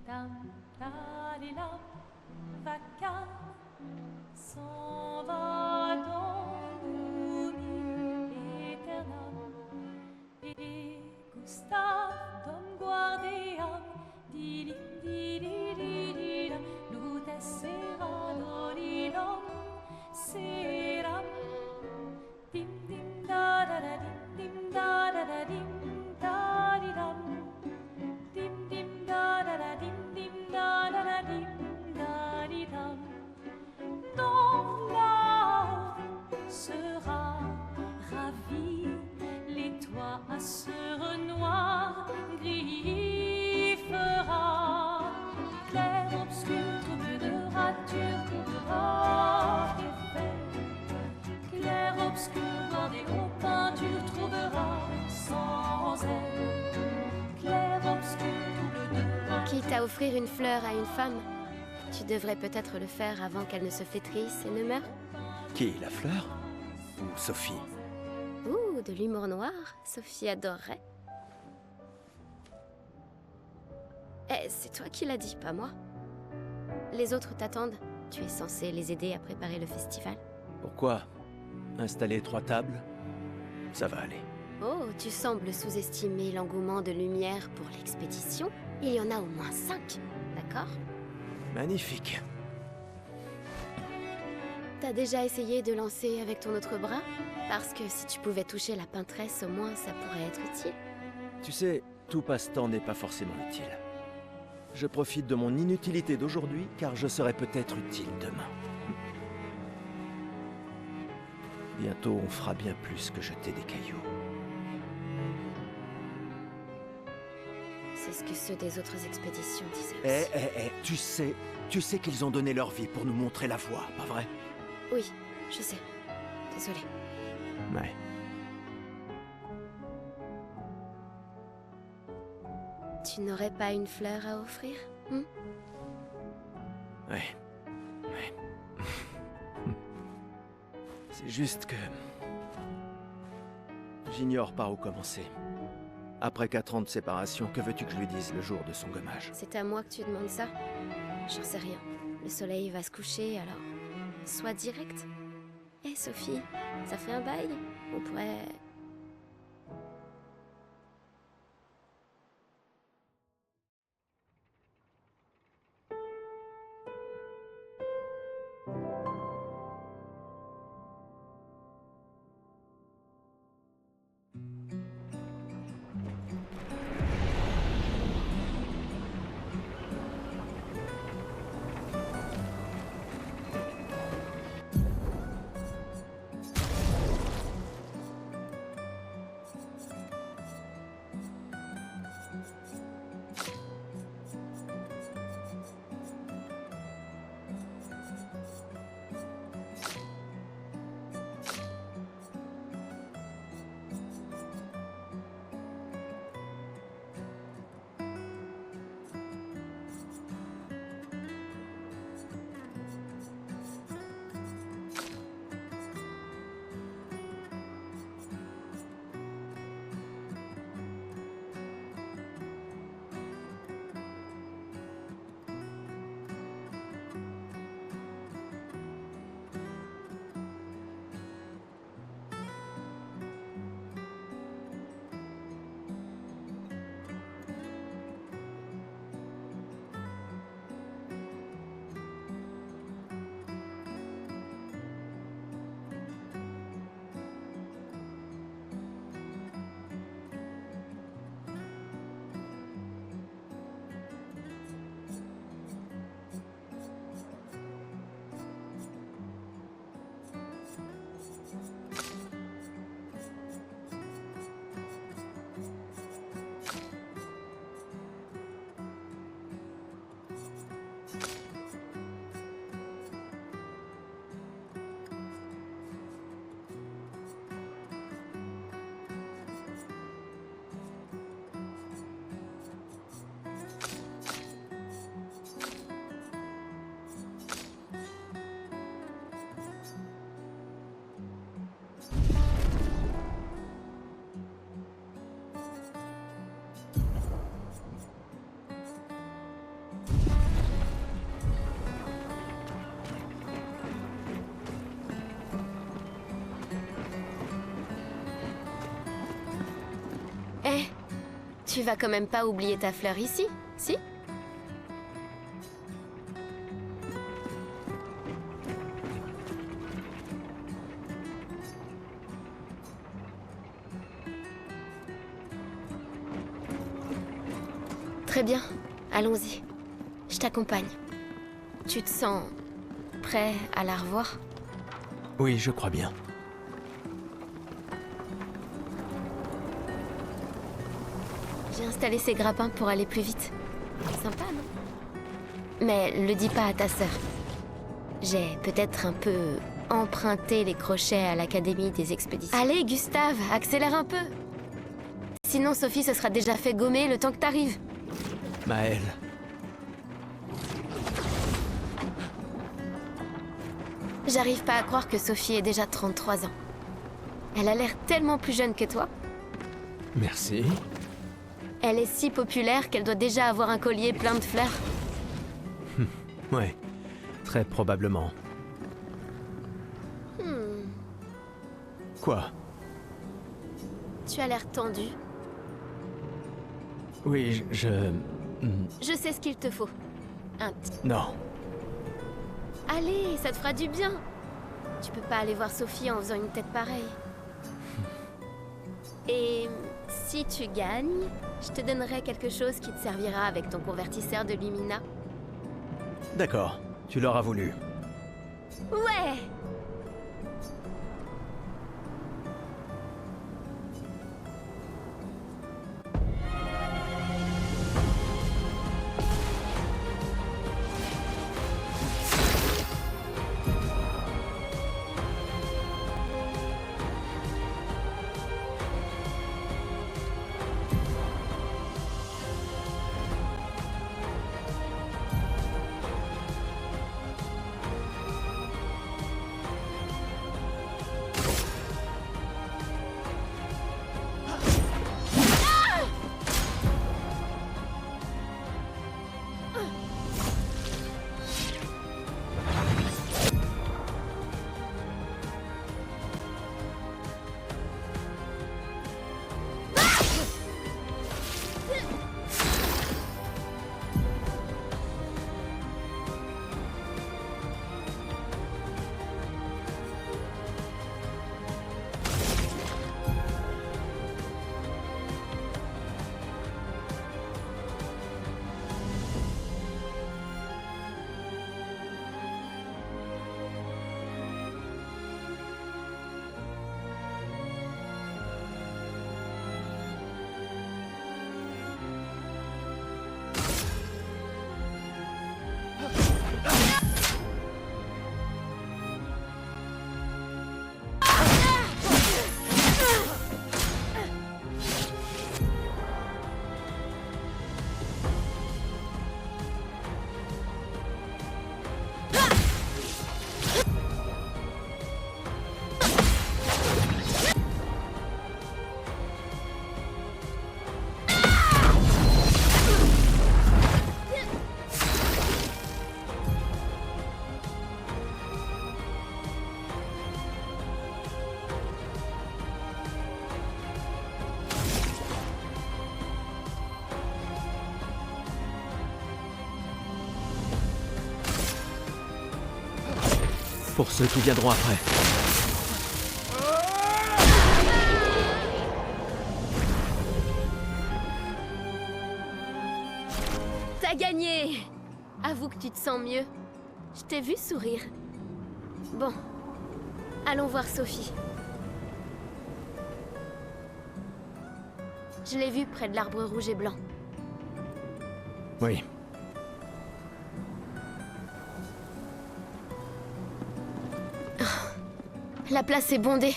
Dam, dalilam, vaca s'en va dans l'oubli éternel. Et Gustave, Dom guardiam, dilim, didididilam, ludes sera dolilom, seram, dim dim da da da dim da da da dim da di dam, dim dim da da da dim da da da dim da di dam. Dans là sera ravi, les toits à sœur noir gris fera, clair obscur trouble de rature trouvera effet, clair obscur bordé aux peintures trouvera sans elle, clair obscur trouble de rature. Quitte à offrir une fleur à une femme, tu devrais peut-être le faire avant qu'elle ne se flétrisse et ne meure. Qui, la fleur? Ou Sophie? Ouh, de l'humour noir, Sophie adorerait. Eh, c'est toi qui l'as dit, pas moi. Les autres t'attendent. Tu es censé les aider à préparer le festival. Pourquoi? Installer 3 tables? Ça va aller. Oh, tu sembles sous-estimer l'engouement de Lumière pour l'expédition. Il y en a au moins 5, d'accord? Magnifique. T'as déjà essayé de lancer avec ton autre bras? Parce que si tu pouvais toucher la peintresse, au moins ça pourrait être utile. Tu sais, tout passe-temps n'est pas forcément utile. Je profite de mon inutilité d'aujourd'hui, car je serai peut-être utile demain. Bientôt, on fera bien plus que jeter des cailloux. C'est ce que ceux des autres expéditions disaient aussi. Tu sais qu'ils ont donné leur vie pour nous montrer la voie, pas vrai? Oui, je sais. Désolée. Ouais. Tu n'aurais pas une fleur à offrir, Ouais. C'est juste que... J'ignore par où commencer. Après 4 ans de séparation, que veux-tu que je lui dise le jour de son gommage? C'est à moi que tu demandes ça? J'en sais rien. Le soleil va se coucher, alors... Sois direct. Eh, Sophie, ça fait un bail. On pourrait... Tu vas quand même pas oublier ta fleur ici, si? Très bien, allons-y. Je t'accompagne. Tu te sens prêt à la revoir? Oui, je crois bien. J'ai installé ces grappins pour aller plus vite. Sympa, non? Mais le dis pas à ta sœur. J'ai peut-être un peu emprunté les crochets à l'Académie des expéditions. Allez, Gustave, accélère un peu. Sinon, Sophie se sera déjà fait gommer le temps que t'arrives. Maëlle. J'arrive pas à croire que Sophie ait déjà 33 ans. Elle a l'air tellement plus jeune que toi. Merci. Elle est si populaire qu'elle doit déjà avoir un collier plein de fleurs. Ouais, très probablement. Quoi? Tu as l'air tendu. Oui, Je sais ce qu'il te faut. Non. Allez, ça te fera du bien. Tu peux pas aller voir Sophie en faisant une tête pareille. Et si tu gagnes, je te donnerai quelque chose qui te servira avec ton convertisseur de Lumina. D'accord, tu l'auras voulu. Ouais! Pour ceux qui viendront après. T'as gagné! Avoue que tu te sens mieux. Je t'ai vu sourire. Bon, allons voir Sophie. Je l'ai vue près de l'arbre rouge et blanc. Oui. La place est bondée.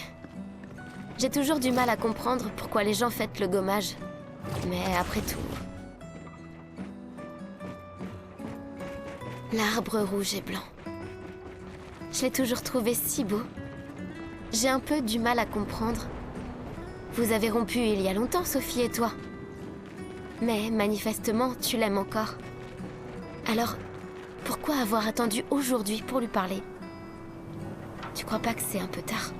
J'ai toujours du mal à comprendre pourquoi les gens fêtent le gommage. Mais après tout... L'arbre rouge et blanc. Je l'ai toujours trouvé si beau. J'ai un peu du mal à comprendre. Vous avez rompu il y a longtemps, Sophie et toi. Mais manifestement, tu l'aimes encore. Alors, pourquoi avoir attendu aujourd'hui pour lui parler ? Tu crois pas que c'est un peu tard?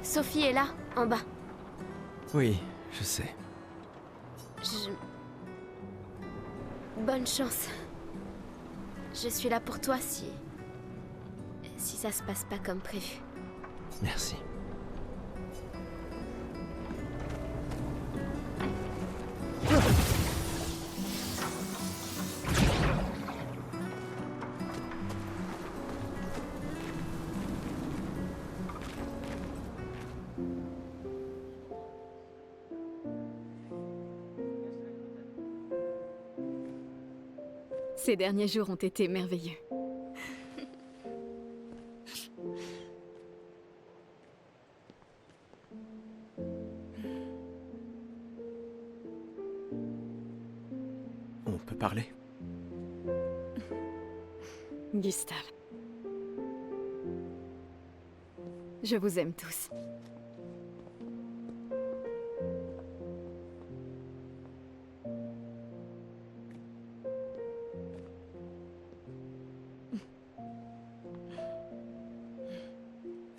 Sophie est là, en bas. Oui, je sais. Bonne chance. Je suis là pour toi si ça se passe pas comme prévu. Merci. Ces derniers jours ont été merveilleux. On peut parler? Gustave. Je vous aime tous.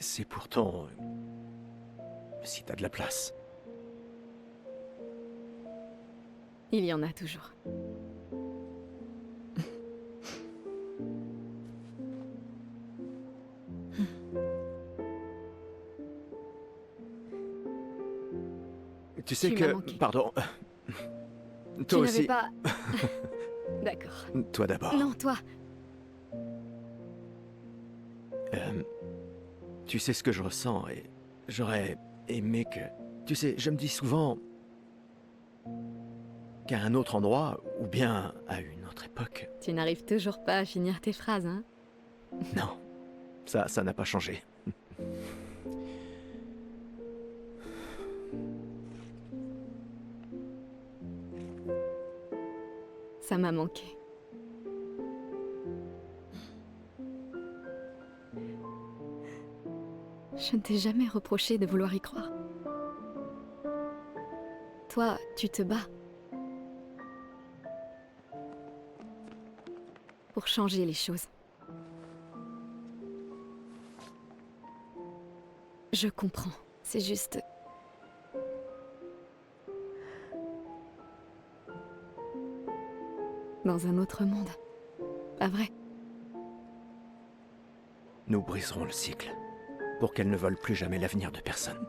C'est pourtant... si t'as de la place. Il y en a toujours. Tu sais Tu m'as que... manqué. Pardon. Tu Toi n'avais aussi. pas... D'accord. Toi d'abord. Non, toi. Tu sais ce que je ressens et j'aurais aimé que... Tu sais, je me dis souvent qu'à un autre endroit, ou bien à une autre époque... Tu n'arrives toujours pas à finir tes phrases, hein? Non, ça n'a pas changé. Ça m'a manqué. Je ne t'ai jamais reproché de vouloir y croire. Toi, tu te bats. Pour changer les choses. Je comprends. C'est juste... Dans un autre monde. Pas vrai? Nous briserons le cycle, pour qu'elle ne vole plus jamais l'avenir de personne.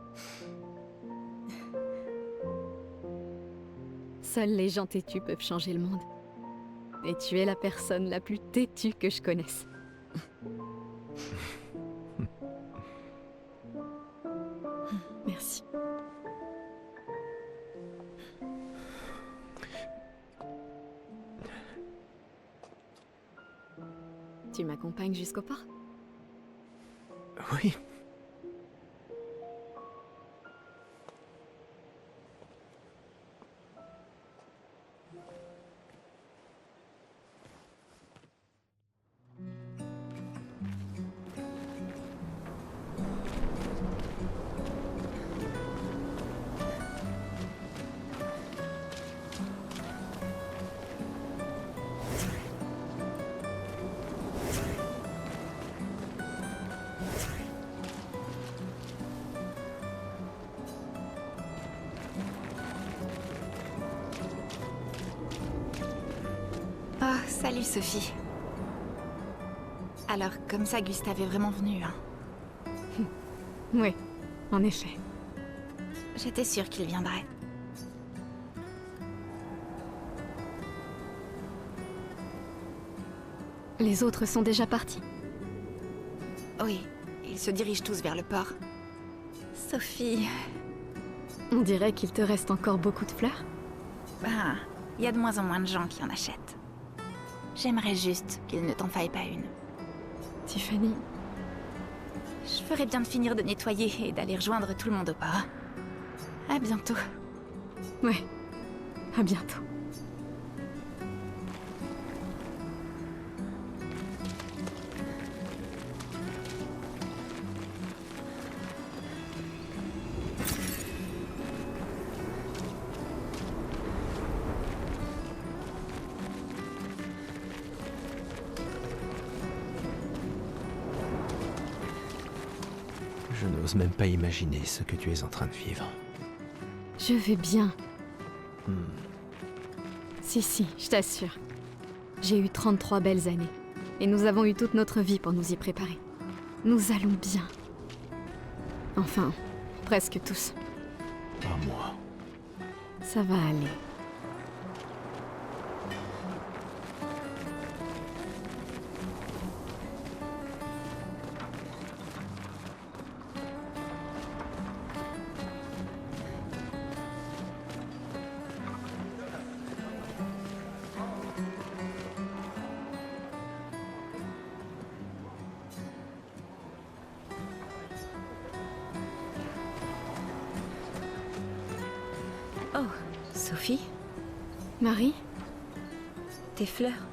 Seuls les gens têtus peuvent changer le monde. Et tu es la personne la plus têtue que je connaisse. Merci. Tu m'accompagnes jusqu'au port? Oui. Oh, salut Sophie. Alors, comme ça, Gustave est vraiment venu, hein. Oui, en effet. J'étais sûre qu'il viendrait. Les autres sont déjà partis. Oui, ils se dirigent tous vers le port. Sophie... On dirait qu'il te reste encore beaucoup de fleurs. Ben, il y a de moins en moins de gens qui en achètent. J'aimerais juste qu'il ne t'en faille pas une. Tiffany, Je ferais bien de finir de nettoyer et d'aller rejoindre tout le monde au port. À bientôt. ouais, à bientôt. Je n'ose même pas imaginer ce que tu es en train de vivre. Je vais bien. Si, je t'assure. J'ai eu 33 belles années. Et nous avons eu toute notre vie pour nous y préparer. Nous allons bien. Enfin, presque tous. Pas moi. Ça va aller. Oh, Sophie, Marie? tes fleurs.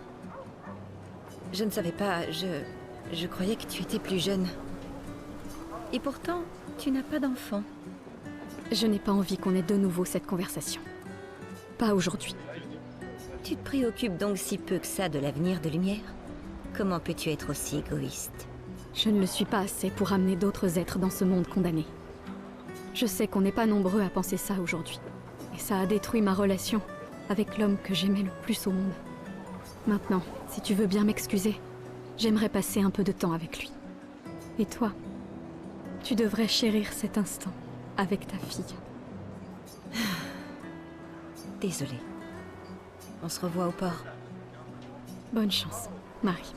Je ne savais pas, je croyais que tu étais plus jeune. Et pourtant, tu n'as pas d'enfant. Je n'ai pas envie qu'on ait de nouveau cette conversation. Pas aujourd'hui. Tu te préoccupes donc si peu que ça de l'avenir de Lumière? Comment peux-tu être aussi égoïste? Je ne le suis pas assez pour amener d'autres êtres dans ce monde condamné. Je sais qu'on n'est pas nombreux à penser ça aujourd'hui. Et ça a détruit ma relation avec l'homme que j'aimais le plus au monde. Maintenant, si tu veux bien m'excuser, j'aimerais passer un peu de temps avec lui. Et toi, tu devrais chérir cet instant avec ta fille. Désolée. On se revoit au port. Bonne chance, Marie.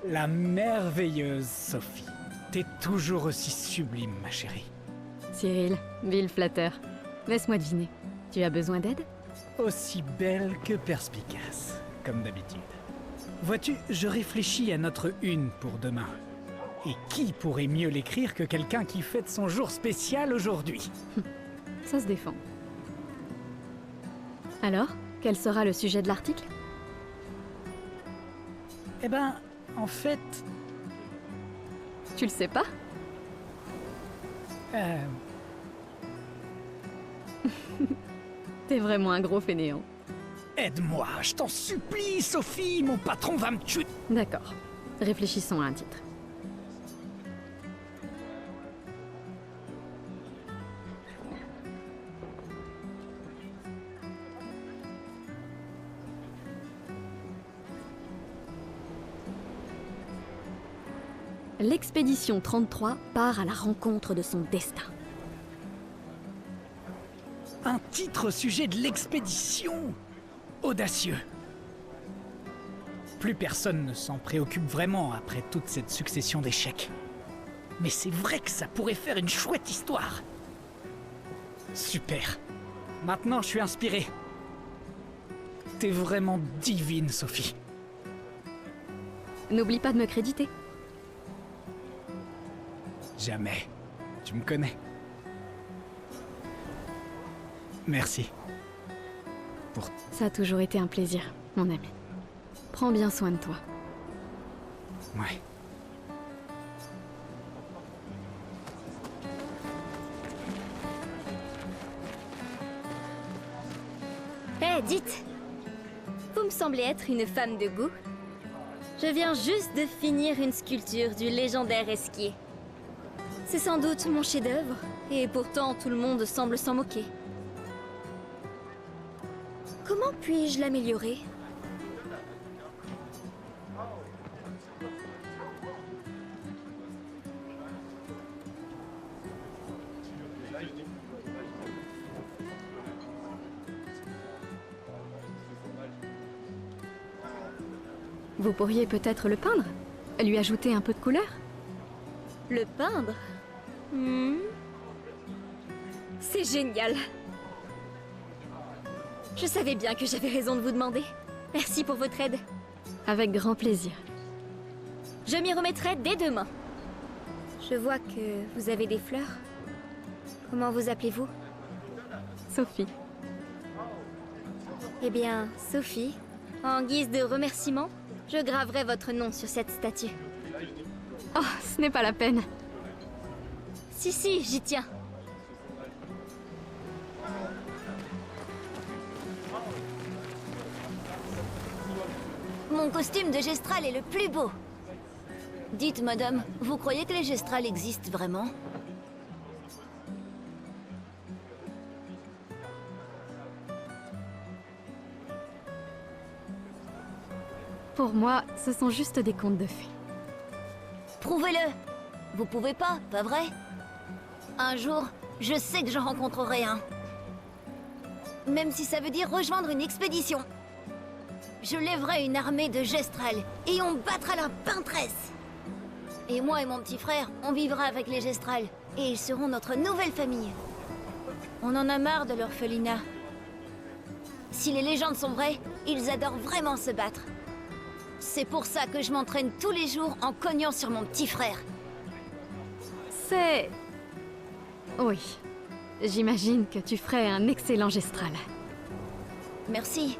La merveilleuse Sophie. T'es toujours aussi sublime, ma chérie. Cyril, vil flatteur. Laisse-moi deviner. Tu as besoin d'aide? Aussi belle que perspicace, comme d'habitude. Vois-tu, je réfléchis à notre une pour demain. Et qui pourrait mieux l'écrire que quelqu'un qui fête son jour spécial aujourd'hui? Ça se défend. Alors, quel sera le sujet de l'article? Eh ben, en fait... Tu le sais pas? T'es vraiment un gros fainéant. Aide-moi, je t'en supplie, Sophie, mon patron va me tuer. D'accord. Réfléchissons à un titre. L'expédition 33 part à la rencontre de son destin. Un titre au sujet de l'expédition. Audacieux. Plus personne ne s'en préoccupe vraiment après toute cette succession d'échecs. Mais c'est vrai que ça pourrait faire une chouette histoire. Super. Maintenant, je suis inspiré. T'es vraiment divine, Sophie. N'oublie pas de me créditer. Jamais. Tu me connais. Merci. Ça a toujours été un plaisir, mon ami. Prends bien soin de toi. Ouais. Hé, dites! Vous me semblez être une femme de goût. Je viens juste de finir une sculpture du légendaire Esquier. C'est sans doute mon chef-d'œuvre, et pourtant tout le monde semble s'en moquer. Comment puis-je l'améliorer? Vous pourriez peut-être le peindre? Lui ajouter un peu de couleur? Le peindre? C'est génial. Je savais bien que j'avais raison de vous demander. Merci pour votre aide. Avec grand plaisir. Je m'y remettrai dès demain. Je vois que vous avez des fleurs. Comment vous appelez-vous? Sophie. Eh bien, Sophie, en guise de remerciement, je graverai votre nom sur cette statue. Oh, ce n'est pas la peine. Si, j'y tiens. Mon costume de Gestral est le plus beau. Dites, madame, vous croyez que les Gestrals existent vraiment? Pour moi, ce sont juste des contes de fées. Prouvez-le. Vous pouvez pas vrai? Un jour, je sais que j'en rencontrerai un. Même si ça veut dire rejoindre une expédition. Je lèverai une armée de Gestral et on battra la peintresse. Et moi et mon petit frère, on vivra avec les Gestral et ils seront notre nouvelle famille. On en a marre de l'orphelinat. Si les légendes sont vraies, ils adorent vraiment se battre. C'est pour ça que je m'entraîne tous les jours en cognant sur mon petit frère. C'est... Oui. J'imagine que tu ferais un excellent Gestral. Merci.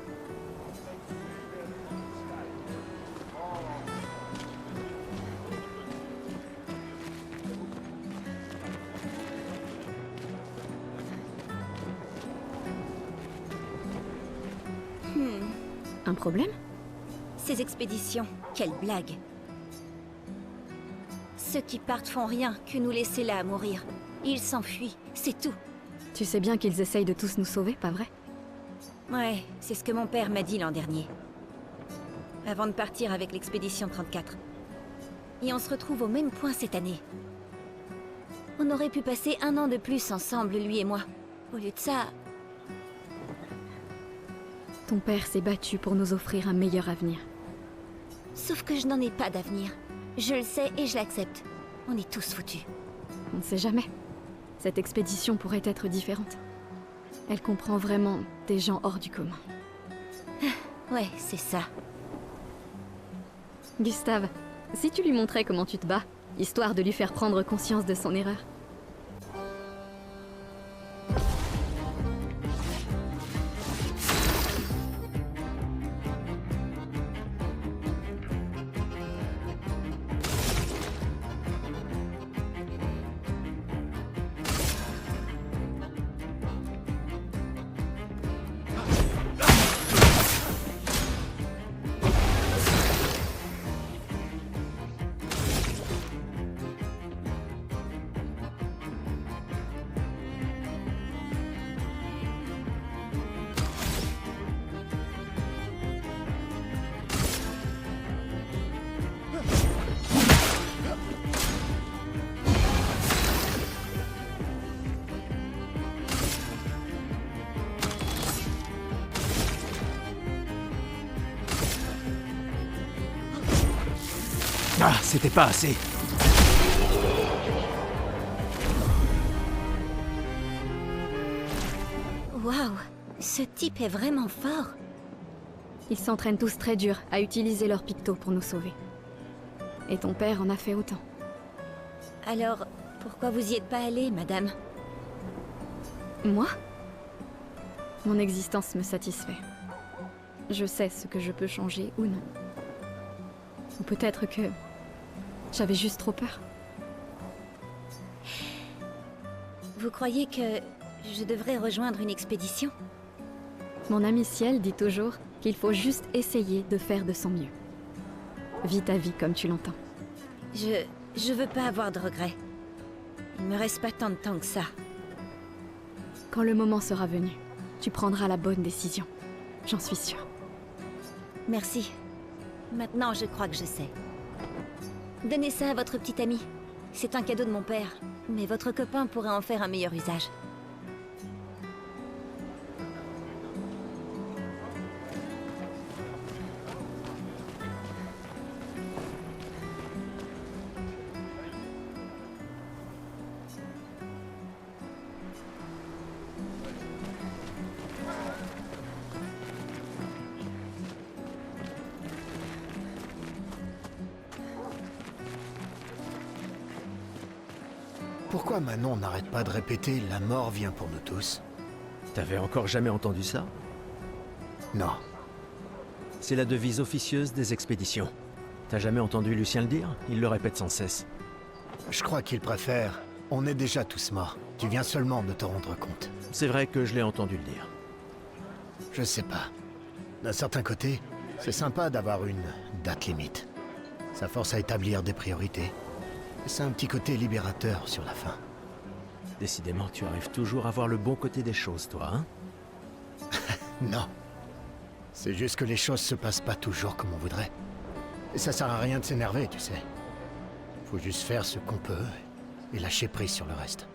Un problème? Ces expéditions, quelle blague. Ceux qui partent font rien que nous laisser là à mourir. Ils s'enfuient, c'est tout. Tu sais bien qu'ils essayent de tous nous sauver, pas vrai? Ouais, c'est ce que mon père m'a dit l'an dernier. Avant de partir avec l'expédition 34. Et on se retrouve au même point cette année. On aurait pu passer 1 an de plus ensemble, lui et moi. Au lieu de ça... Ton père s'est battu pour nous offrir un meilleur avenir. Sauf que je n'en ai pas d'avenir. Je le sais et je l'accepte. On est tous foutus. On ne sait jamais. Cette expédition pourrait être différente. Elle comprend vraiment des gens hors du commun. Ouais, c'est ça. Gustave, si tu lui montrais comment tu te bats, histoire de lui faire prendre conscience de son erreur. Ah, c'était pas assez. Waouh, ce type est vraiment fort. Ils s'entraînent tous très dur à utiliser leur picto pour nous sauver. Et ton père en a fait autant. Alors, pourquoi vous y êtes pas allé, madame? Moi? Mon existence me satisfait. Je sais ce que je peux changer ou non. Ou peut-être que... j'avais juste trop peur. Vous croyez que je devrais rejoindre une expédition? Mon ami Ciel dit toujours qu'il faut juste essayer de faire de son mieux. Vis ta vie comme tu l'entends. Je veux pas avoir de regrets. Il me reste pas tant de temps que ça. Quand le moment sera venu, tu prendras la bonne décision. J'en suis sûre. Merci. Maintenant, je crois que je sais. Donnez ça à votre petit ami. C'est un cadeau de mon père, mais votre copain pourrait en faire un meilleur usage. Pourquoi Manon n'arrête pas de répéter « la mort vient pour nous tous » T'avais encore jamais entendu ça? Non. C'est la devise officieuse des expéditions. T'as jamais entendu Lucien le dire? Il le répète sans cesse. Je crois qu'il préfère. On est déjà tous morts. Tu viens seulement de te rendre compte. C'est vrai que je l'ai entendu le dire. Je sais pas. D'un certain côté, c'est sympa d'avoir une date limite. Ça force à établir des priorités. Et c'est un petit côté libérateur sur la fin. Décidément, tu arrives toujours à voir le bon côté des choses, toi, hein? Non. C'est juste que les choses se passent pas toujours comme on voudrait. Et ça sert à rien de s'énerver, tu sais. Faut juste faire ce qu'on peut et lâcher prise sur le reste.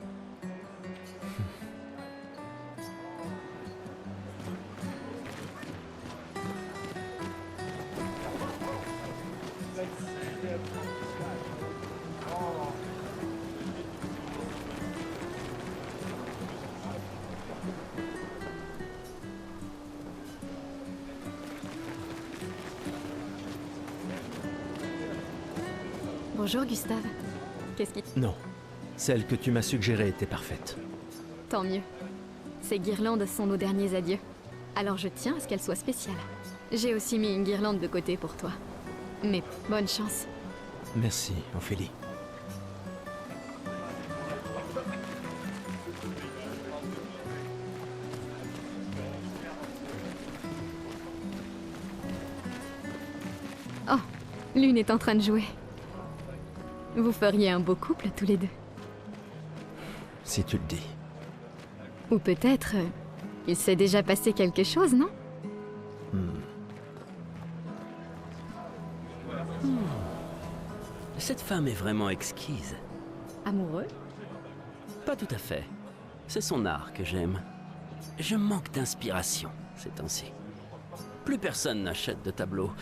Bonjour Gustave. Qu'est-ce qui... Non. Celle que tu m'as suggérée était parfaite. Tant mieux. Ces guirlandes sont nos derniers adieux. Alors je tiens à ce qu'elles soient spéciales. J'ai aussi mis une guirlande de côté pour toi. Mais bonne chance. Merci, Ophélie. Oh, l'une est en train de jouer. Vous feriez un beau couple tous les deux. Si tu le dis. Ou peut-être... il s'est déjà passé quelque chose, non? Cette femme est vraiment exquise. Amoureux? Pas tout à fait. C'est son art que j'aime. Je manque d'inspiration ces temps-ci. Plus personne n'achète de tableaux.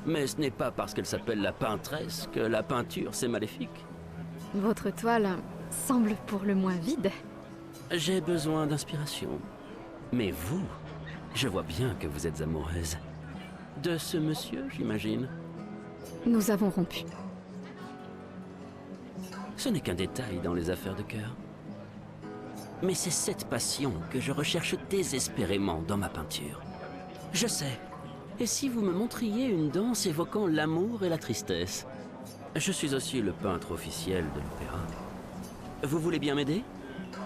Mais ce n'est pas parce qu'elle s'appelle la peintresse que la peinture c'est maléfique. Votre toile semble pour le moins vide. J'ai besoin d'inspiration. Mais vous, je vois bien que vous êtes amoureuse. De ce monsieur, j'imagine. Nous avons rompu. Ce n'est qu'un détail dans les affaires de cœur. Mais c'est cette passion que je recherche désespérément dans ma peinture. Je sais. Et si vous me montriez une danse évoquant l'amour et la tristesse? Je suis aussi le peintre officiel de l'opéra. Vous voulez bien m'aider?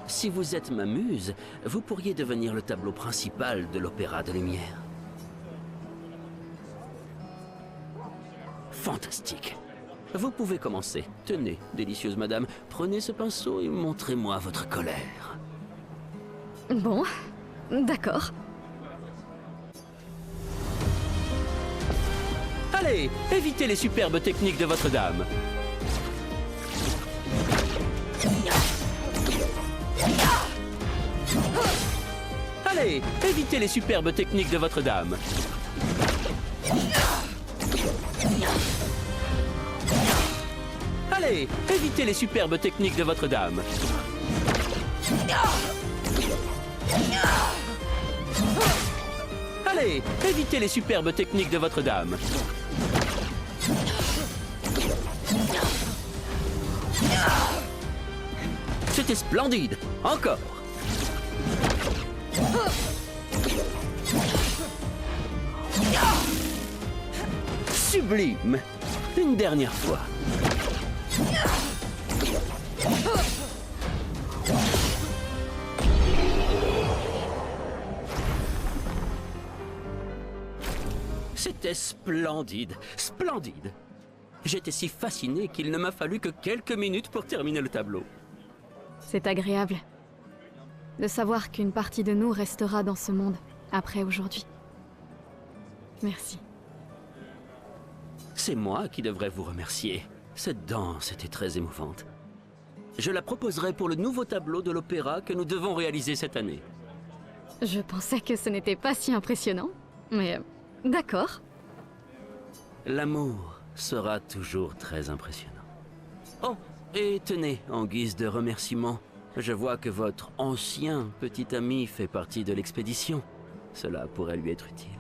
Si vous êtes ma muse, vous pourriez devenir le tableau principal de l'Opéra de Lumière. Fantastique. Vous pouvez commencer. Tenez, délicieuse madame, prenez ce pinceau et montrez-moi votre colère. Bon, d'accord. Allez, évitez les superbes techniques de votre dame. Allez, évitez les superbes techniques de votre dame. Allez, évitez les superbes techniques de votre dame. Allez, évitez les superbes techniques de votre dame. C'était splendide. Encore. Sublime. Une dernière fois. C'était splendide, splendide. J'étais si fasciné qu'il ne m'a fallu que quelques minutes pour terminer le tableau. C'est agréable de savoir qu'une partie de nous restera dans ce monde après aujourd'hui. Merci. C'est moi qui devrais vous remercier. Cette danse était très émouvante. Je la proposerai pour le nouveau tableau de l'opéra que nous devons réaliser cette année. Je pensais que ce n'était pas si impressionnant, mais d'accord. L'amour sera toujours très impressionnant. Oh, et tenez, en guise de remerciement, je vois que votre ancien petit ami fait partie de l'expédition. Cela pourrait lui être utile.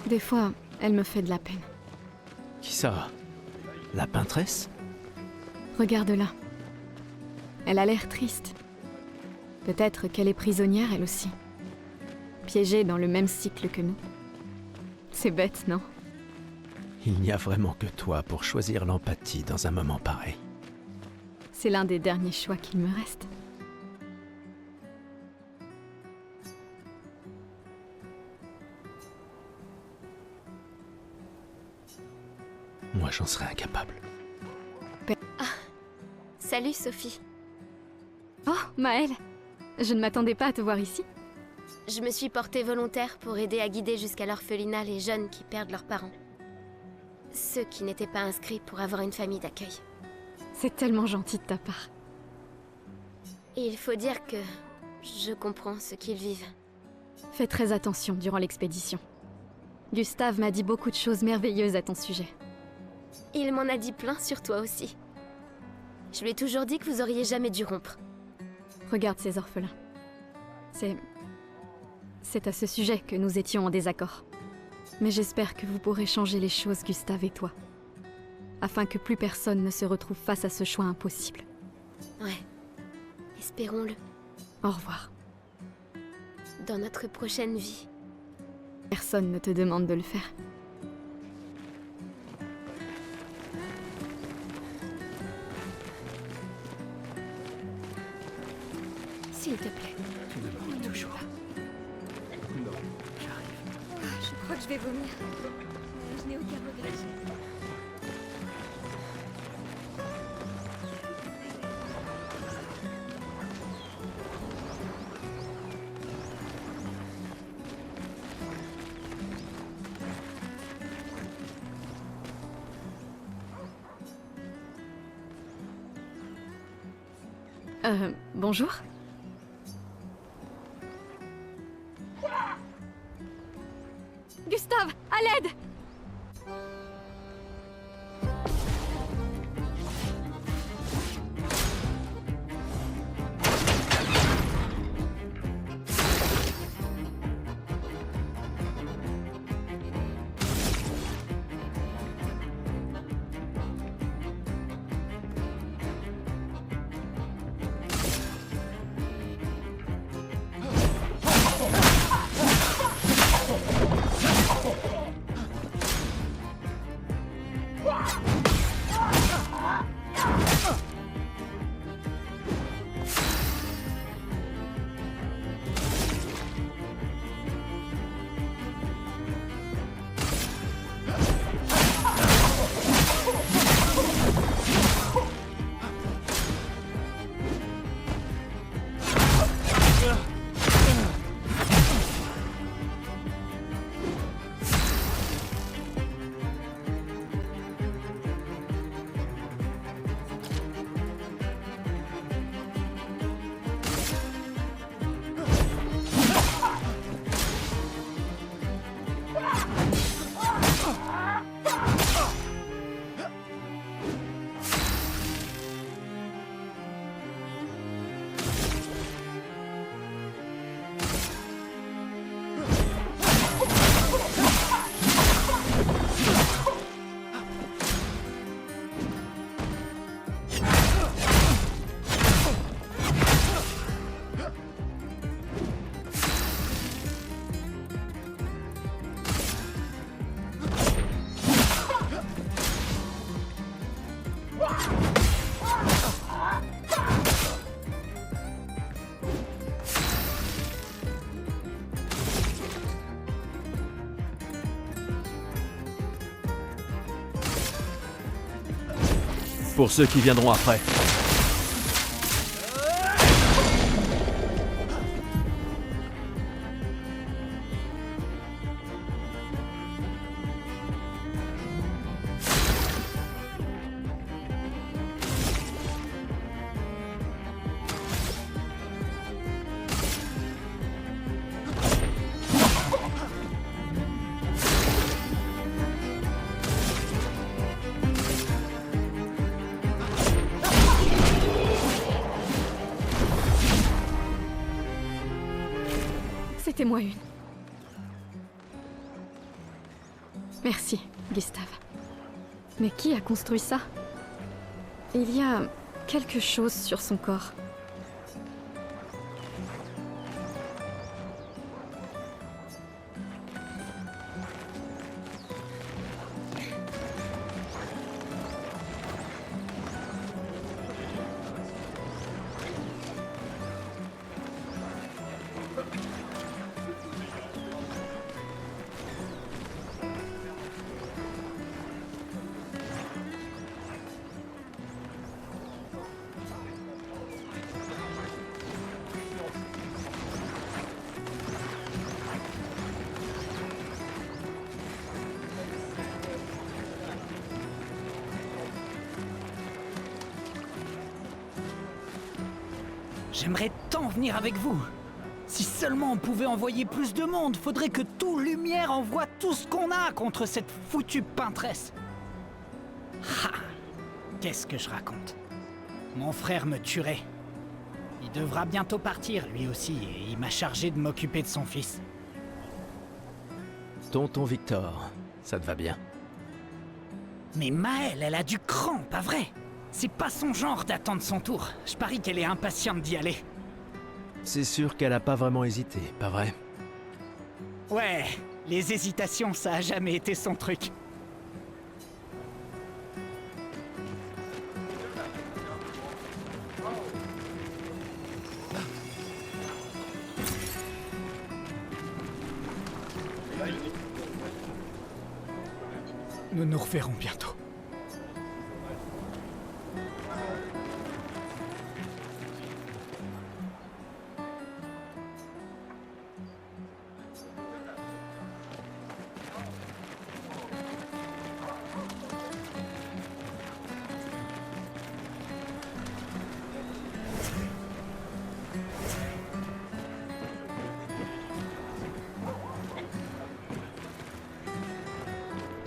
Des fois, elle me fait de la peine. Qui ça? La peintresse? Regarde-la. Elle a l'air triste. Peut-être qu'elle est prisonnière, elle aussi. Piégée dans le même cycle que nous. C'est bête, non? Il n'y a vraiment que toi pour choisir l'empathie dans un moment pareil. C'est l'un des derniers choix qu'il me reste. Moi, j'en serais incapable. Salut Sophie. Oh, Maëlle! Je ne m'attendais pas à te voir ici. Je me suis portée volontaire pour aider à guider jusqu'à l'orphelinat les jeunes qui perdent leurs parents. Ceux qui n'étaient pas inscrits pour avoir une famille d'accueil. C'est tellement gentil de ta part. Et il faut dire que je comprends ce qu'ils vivent. Fais très attention durant l'expédition. Gustave m'a dit beaucoup de choses merveilleuses à ton sujet. Il m'en a dit plein sur toi aussi. Je lui ai toujours dit que vous auriez jamais dû rompre. Regarde ces orphelins. C'est à ce sujet que nous étions en désaccord. Mais j'espère que vous pourrez changer les choses, Gustave et toi. Afin que plus personne ne se retrouve face à ce choix impossible. Ouais. Espérons-le. Au revoir. Dans notre prochaine vie. Personne ne te demande de le faire. S'il te plaît. Toujours là. Non, j'arrive. Je crois que je vais vomir. Je n'ai aucun regret. Bonjour. Gustave, à l'aide! Pour ceux qui viendront après. C'était moi une. Merci, Gustave. Mais qui a construit ça? Il y a quelque chose sur son corps. J'aimerais tant venir avec vous. Si seulement on pouvait envoyer plus de monde, faudrait que tout Lumière envoie tout ce qu'on a contre cette foutue peintresse. Ha! Qu'est-ce que je raconte? Mon frère me tuerait. Il devra bientôt partir, lui aussi, et il m'a chargé de m'occuper de son fils. Tonton Victor, ça te va bien? Mais Maëlle, elle a du cran, pas vrai? C'est pas son genre d'attendre son tour. Je parie qu'elle est impatiente d'y aller. C'est sûr qu'elle a pas vraiment hésité, pas vrai? Ouais, les hésitations, ça a jamais été son truc. Nous nous reverrons bientôt.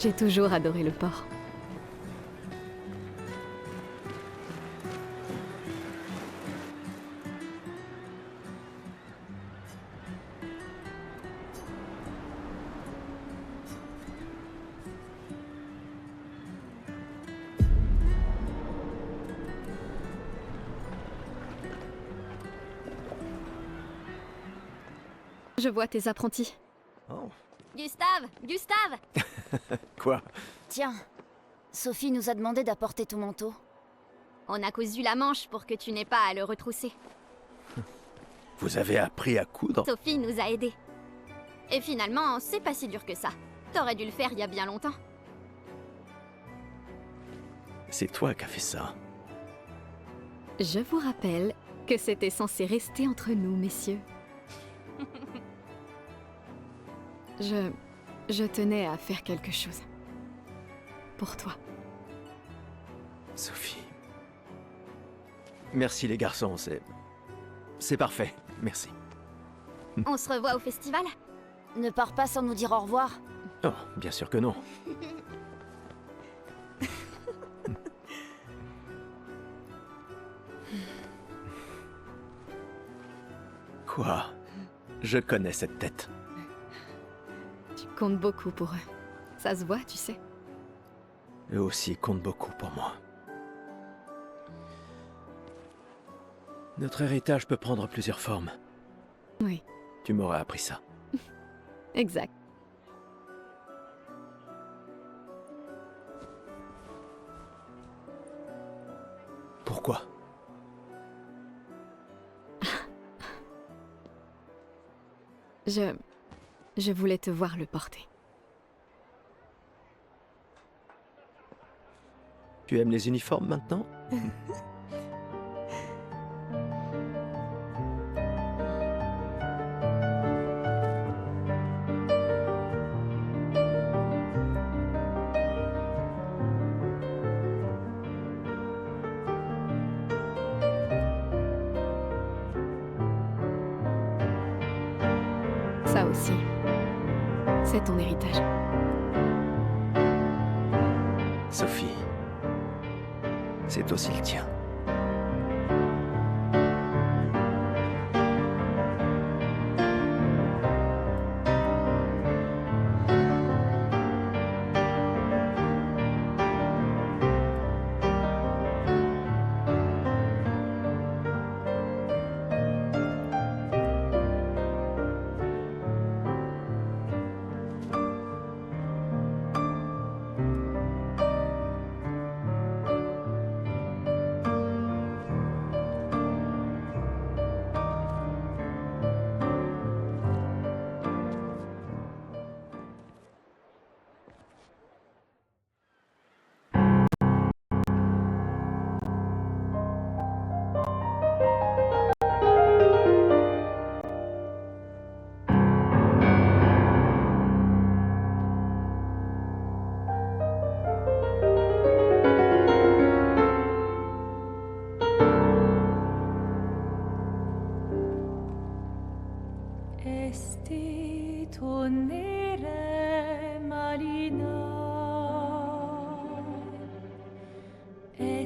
J'ai toujours adoré le port. Je vois tes apprentis. Oh. Gustave! Gustave! Quoi? Tiens, Sophie nous a demandé d'apporter ton manteau. On a cousu la manche pour que tu n'aies pas à le retrousser. Vous avez appris à coudre? Sophie nous a aidés. Et finalement, c'est pas si dur que ça. T'aurais dû le faire il y a bien longtemps. C'est toi qui as fait ça. Je vous rappelle que c'était censé rester entre nous, messieurs. Je tenais à faire quelque chose. Pour toi. Sophie. Merci les garçons, c'est parfait, merci. On se revoit au festival? Ne pars pas sans nous dire au revoir. Oh, bien sûr que non. Quoi? Je connais cette tête. Tu comptes beaucoup pour eux. Ça se voit, tu sais. Eux aussi comptent beaucoup pour moi. Notre héritage peut prendre plusieurs formes. Oui, Tu m'aurais appris ça. exact. Pourquoi? Je voulais te voir le porter. Tu aimes les uniformes maintenant? Ça aussi, c'est ton héritage. Sophie, c'est aussi le tien.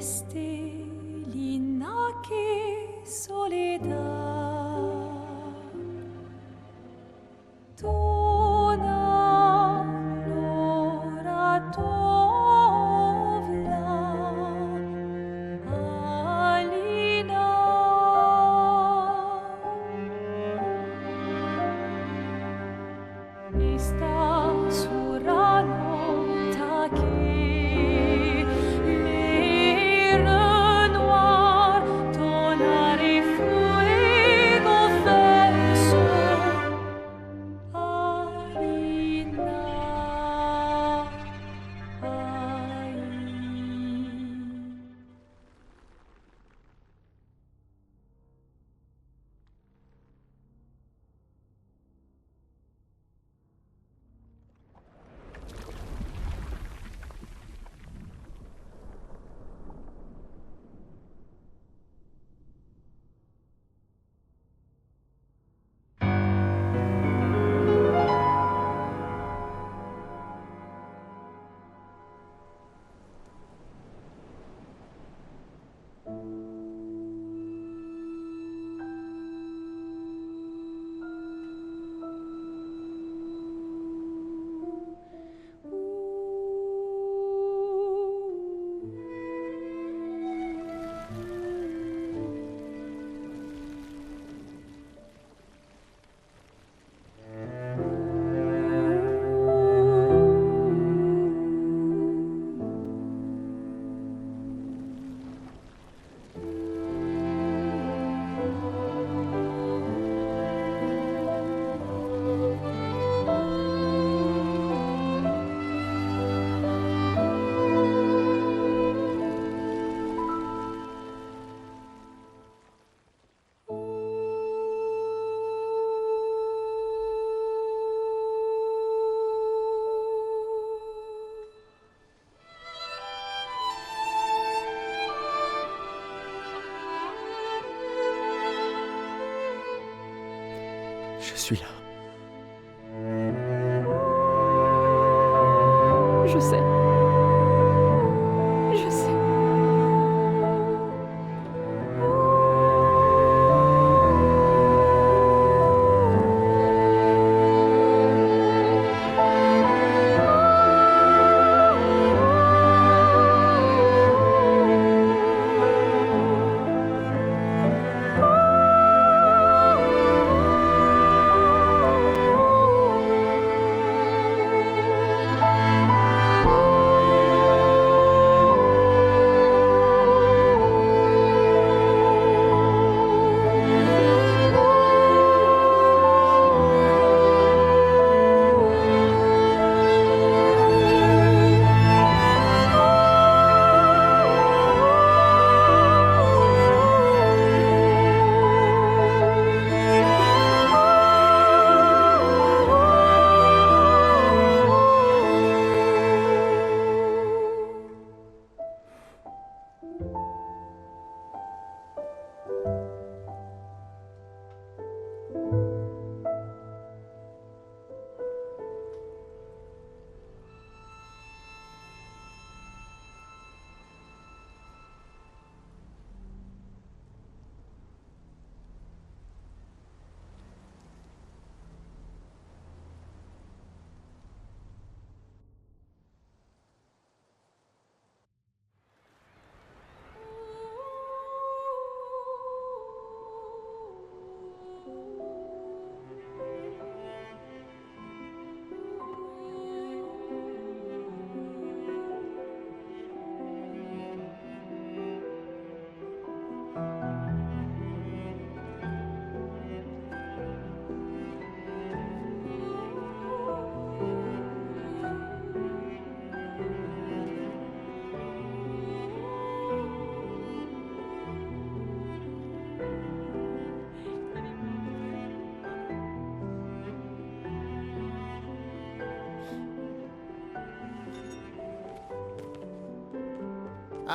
triste, Lina, che soledad. Tona l'ora tovla, Alina. Esta surano taquet, l'air noir, tonare fuego verso, Alina, ai. Je suis là. Je sais. Je sais.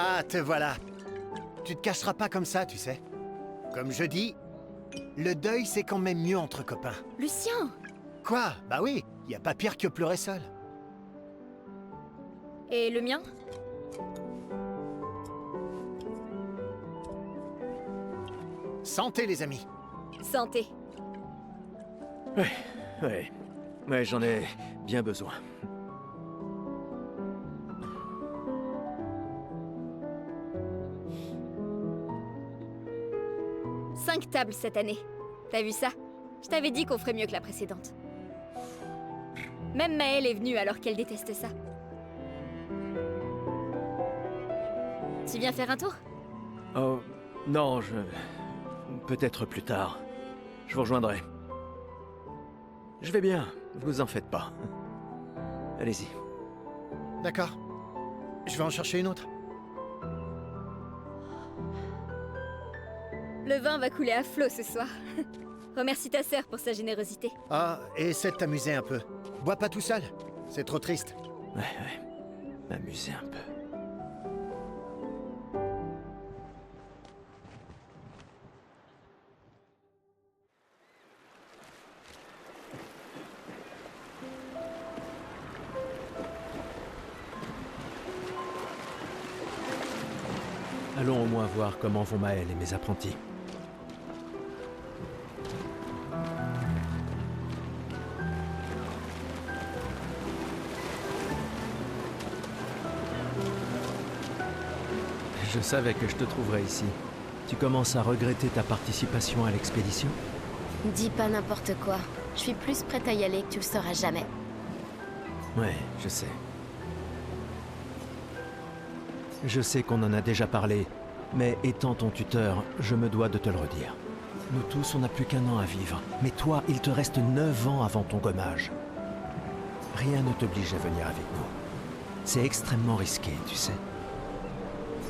Ah, te voilà. Tu te cacheras pas comme ça, tu sais. Comme je dis, le deuil c'est quand même mieux entre copains. Lucien! Quoi? Bah oui, y a pas pire que pleurer seul. Et le mien? Santé, les amis. Santé. Ouais, j'en ai bien besoin. Cinq tables cette année. T'as vu ça? Je t'avais dit qu'on ferait mieux que la précédente. Même Maëlle est venue alors qu'elle déteste ça. Tu viens faire un tour? Oh, non, peut-être plus tard. Je vous rejoindrai. Je vais bien, vous en faites pas. Allez-y. D'accord. Je vais en chercher une autre. Le vin va couler à flot ce soir. Remercie ta sœur pour sa générosité. Ah, et essaie de t'amuser un peu. Bois pas tout seul. C'est trop triste. Ouais. M'amuser un peu. Allons au moins voir comment vont Maëlle et mes apprentis. Je savais que je te trouverais ici. Tu commences à regretter ta participation à l'expédition? Dis pas n'importe quoi. Je suis plus prête à y aller que tu le sauras jamais. Ouais, je sais. Je sais qu'on en a déjà parlé, mais étant ton tuteur, je me dois de te le redire. Nous tous, on n'a plus qu'un an à vivre, mais toi, il te reste 9 ans avant ton gommage. Rien ne t'oblige à venir avec nous. C'est extrêmement risqué, tu sais.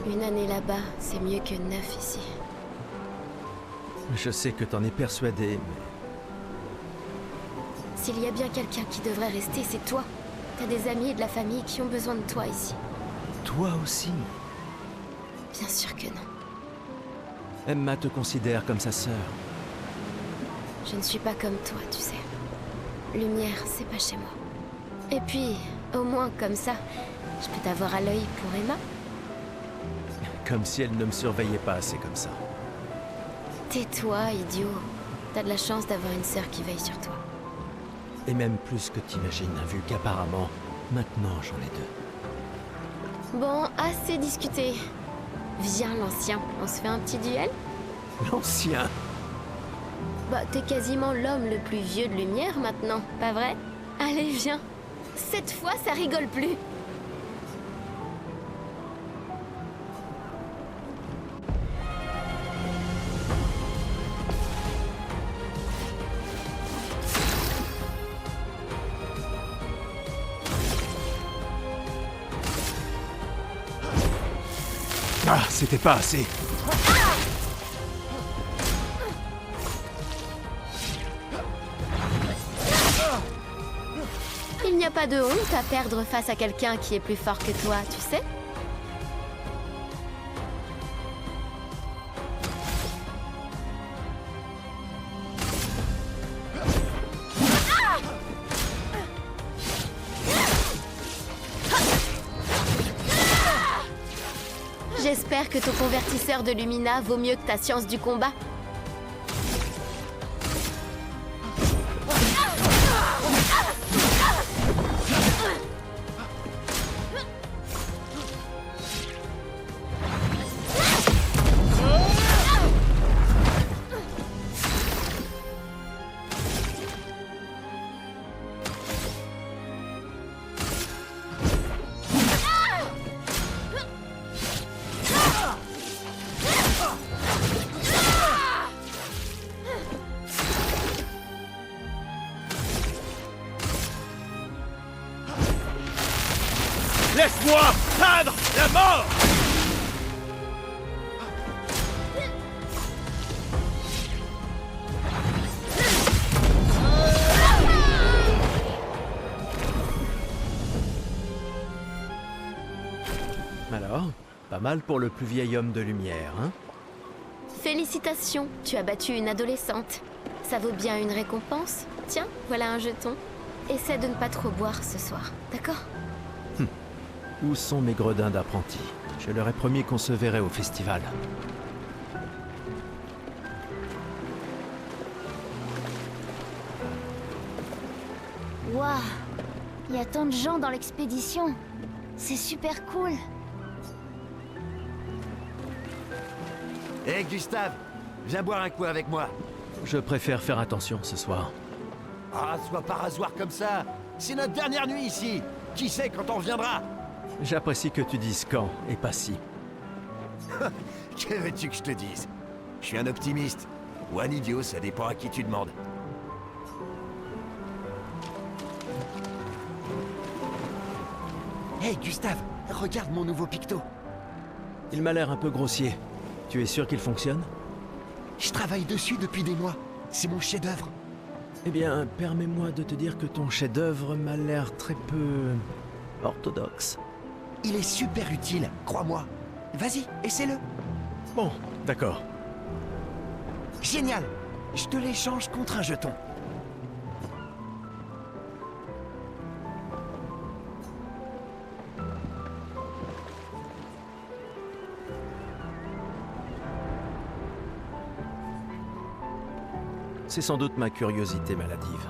Une année là-bas, c'est mieux que 9 ici. Je sais que t'en es persuadé, mais... S'il y a bien quelqu'un qui devrait rester, c'est toi. T'as des amis et de la famille qui ont besoin de toi ici. Toi aussi? Bien sûr que non. Emma te considère comme sa sœur. Je ne suis pas comme toi, tu sais. Lumière, c'est pas chez moi. Et puis, au moins comme ça, je peux t'avoir à l'œil pour Emma. Comme si elle ne me surveillait pas assez comme ça. Tais-toi, idiot. T'as de la chance d'avoir une sœur qui veille sur toi. Et même plus que t'imagines, vu qu'apparemment, maintenant j'en ai deux. Bon, assez discuté. Viens, l'ancien, on se fait un petit duel? L'ancien? Bah, t'es quasiment l'homme le plus vieux de Lumière maintenant, pas vrai? Allez, viens. Cette fois, ça rigole plus. Ah, c'était pas assez. Il n'y a pas de honte à perdre face à quelqu'un qui est plus fort que toi, tu sais? J'espère que ton convertisseur de Lumina vaut mieux que ta science du combat. Laisse-moi peindre la mort! Alors, pas mal pour le plus vieil homme de lumière, hein? Félicitations, tu as battu une adolescente. Ça vaut bien une récompense? Tiens, voilà un jeton. Essaie de ne pas trop boire ce soir, d'accord? Où sont mes gredins d'apprentis? Je leur ai promis qu'on se verrait au festival. Waouh! Il y a tant de gens dans l'expédition. C'est super cool. Hé Gustave, viens boire un coup avec moi. Je préfère faire attention ce soir. Ah, sois pas rasoir comme ça. C'est notre dernière nuit ici. Qui sait quand on reviendra? J'apprécie que tu dises quand et pas si. Que veux-tu que je te dise? Je suis un optimiste. Ou un idiot, ça dépend à qui tu demandes. Hé Gustave, regarde mon nouveau picto. Il m'a l'air un peu grossier. Tu es sûr qu'il fonctionne? Je travaille dessus depuis des mois. C'est mon chef-d'œuvre. Eh bien, permets-moi de te dire que ton chef-d'œuvre m'a l'air très peu orthodoxe. Il est super utile, crois-moi. Vas-y, essaie-le. Bon, d'accord. Génial. Je te l'échange contre un jeton. C'est sans doute ma curiosité maladive.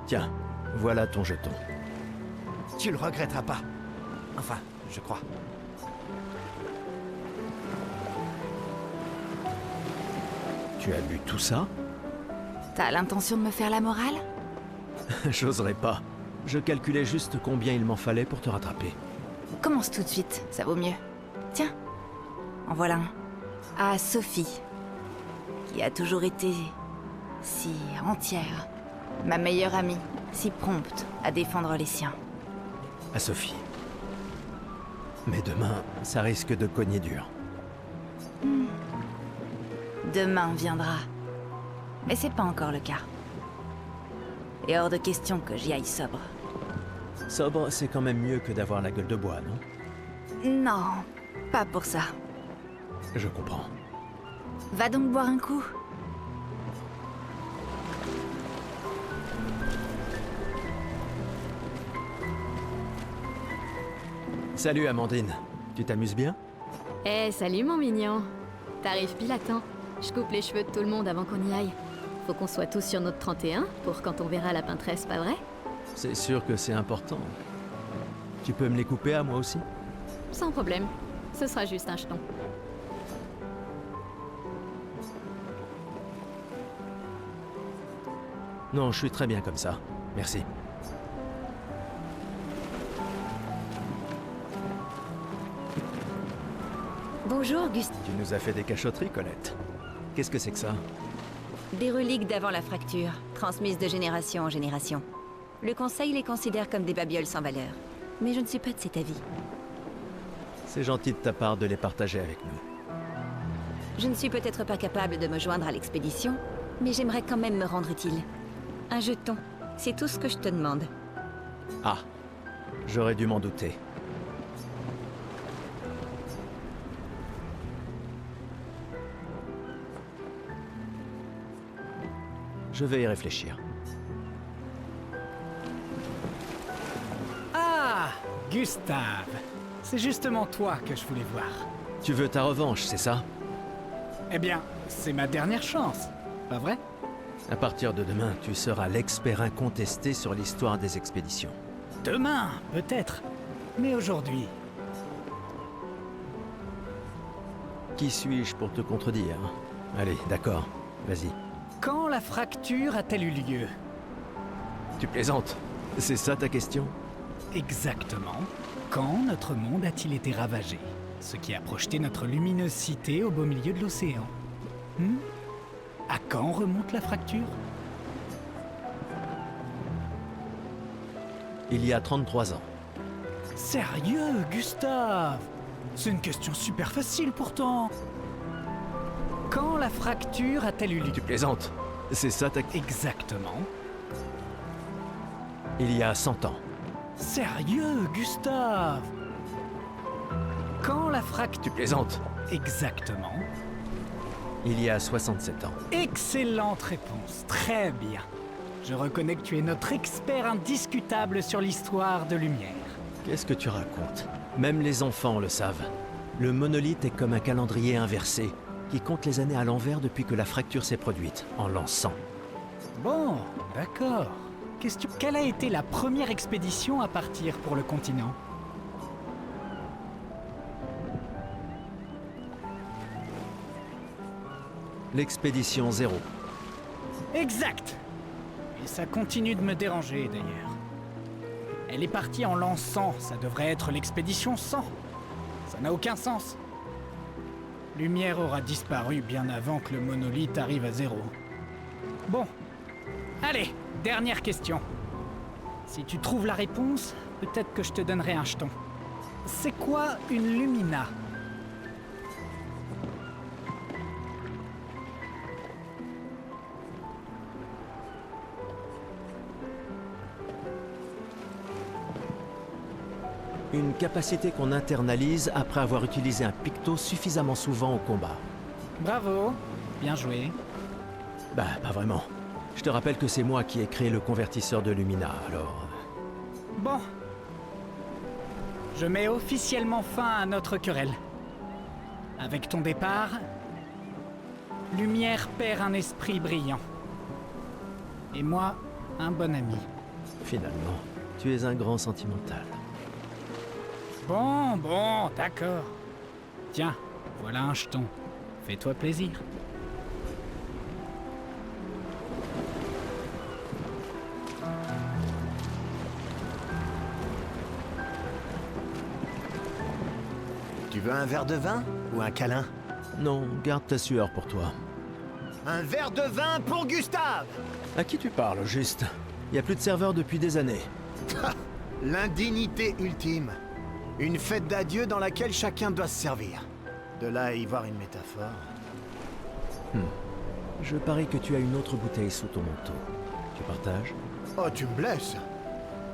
Tiens, voilà ton jeton. Tu le regretteras pas. Enfin, je crois. Tu as bu tout ça? T'as l'intention de me faire la morale? J'oserais pas. Je calculais juste combien il m'en fallait pour te rattraper. Commence tout de suite, ça vaut mieux. Tiens, en voilà un. À Sophie, qui a toujours été si entière. Ma meilleure amie, si prompte à défendre les siens. À Sophie. Mais demain, ça risque de cogner dur. Demain viendra. Mais c'est pas encore le cas. Et hors de question que j'y aille sobre. Sobre, c'est quand même mieux que d'avoir la gueule de bois, non? Non, pas pour ça. Je comprends. Va donc boire un coup. Salut Amandine. Tu t'amuses bien? Eh, salut mon mignon. T'arrives pile à temps. Je coupe les cheveux de tout le monde avant qu'on y aille. Faut qu'on soit tous sur notre 31 pour quand on verra la peintresse, pas vrai? C'est sûr que c'est important. Tu peux me les couper à moi aussi? Sans problème. Ce sera juste un jeton. Non, je suis très bien comme ça. Merci. Bonjour, Gust. Tu nous as fait des cachotteries, Colette. Qu'est-ce que c'est que ça? Des reliques d'avant la fracture, transmises de génération en génération. Le Conseil les considère comme des babioles sans valeur. Mais je ne suis pas de cet avis. C'est gentil de ta part de les partager avec nous. Je ne suis peut-être pas capable de me joindre à l'expédition, mais j'aimerais quand même me rendre utile. Un jeton, c'est tout ce que je te demande. Ah, j'aurais dû m'en douter. Je vais y réfléchir. Ah, Gustave. C'est justement toi que je voulais voir. Tu veux ta revanche, c'est ça? Eh bien, c'est ma dernière chance, pas vrai? À partir de demain, tu seras l'expert incontesté sur l'histoire des expéditions. Demain, peut-être. Mais aujourd'hui, Qui suis-je pour te contredire? Allez, d'accord, vas-y. quand la fracture a-t-elle eu lieu? Tu plaisantes? C'est ça ta question? Exactement. Quand notre monde a-t-il été ravagé? Ce qui a projeté notre luminosité au beau milieu de l'océan. À quand remonte la fracture? Il y a 33 ans. Sérieux, Gustave? C'est une question super facile pourtant. Quand la fracture a-t-elle eu lieu? Tu plaisantes? C'est ça ta... Exactement. Il y a 100 ans. Sérieux, Gustave? Quand la fracture... Tu plaisantes? Exactement. Il y a 67 ans. Excellente réponse, très bien. Je reconnais que tu es notre expert indiscutable sur l'histoire de Lumière. Qu'est-ce que tu racontes? Même les enfants le savent. Le monolithe est comme un calendrier inversé, qui compte les années à l'envers depuis que la fracture s'est produite, en l'an 100. Bon, d'accord. Question, quelle a été la première expédition à partir pour le continent? L'expédition 0. Exact. Et ça continue de me déranger d'ailleurs. Elle est partie en l'an 100, ça devrait être l'expédition 100. Ça n'a aucun sens. Lumière aura disparu bien avant que le monolithe arrive à 0. Bon. Allez, dernière question. Si tu trouves la réponse, peut-être que je te donnerai un jeton. C'est quoi une Lumina? Une capacité qu'on internalise après avoir utilisé un picto suffisamment souvent au combat. Bravo, bien joué. Bah, pas vraiment. Je te rappelle que c'est moi qui ai créé le convertisseur de Lumina, alors... Bon. Je mets officiellement fin à notre querelle. Avec ton départ, Lumière perd un esprit brillant. Et moi, un bon ami. Finalement, tu es un grand sentimental. Bon, d'accord. Tiens, voilà un jeton. Fais-toi plaisir. Tu veux un verre de vin ou un câlin? Non, garde ta sueur pour toi. Un verre de vin pour Gustave! À qui tu parles, juste? Il n'y a plus de serveur depuis des années. L'indignité ultime. Une fête d'adieu dans laquelle chacun doit se servir. De là à y voir une métaphore. Je parie que tu as une autre bouteille sous ton manteau. Tu partages? Oh, tu me blesses.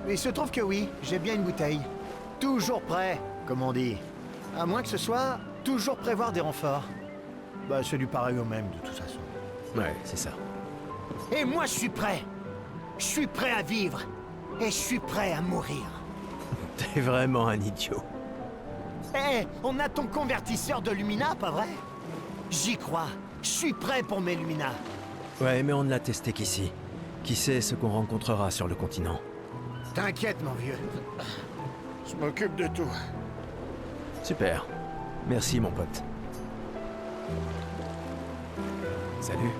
Mais il se trouve que oui, j'ai bien une bouteille. Toujours prêt, comme on dit. À moins que ce soit toujours prévoir des renforts. Bah, c'est du pareil au même, de toute façon. Ouais, c'est ça. Et moi, je suis prêt. Je suis prêt à vivre. Et je suis prêt à mourir. T'es vraiment un idiot. Hé, on a ton convertisseur de Lumina, pas vrai? J'y crois. Je suis prêt pour mes Lumina. Ouais, mais on ne l'a testé qu'ici. Qui sait ce qu'on rencontrera sur le continent? T'inquiète, mon vieux. Je m'occupe de tout. Super. Merci, mon pote. Salut.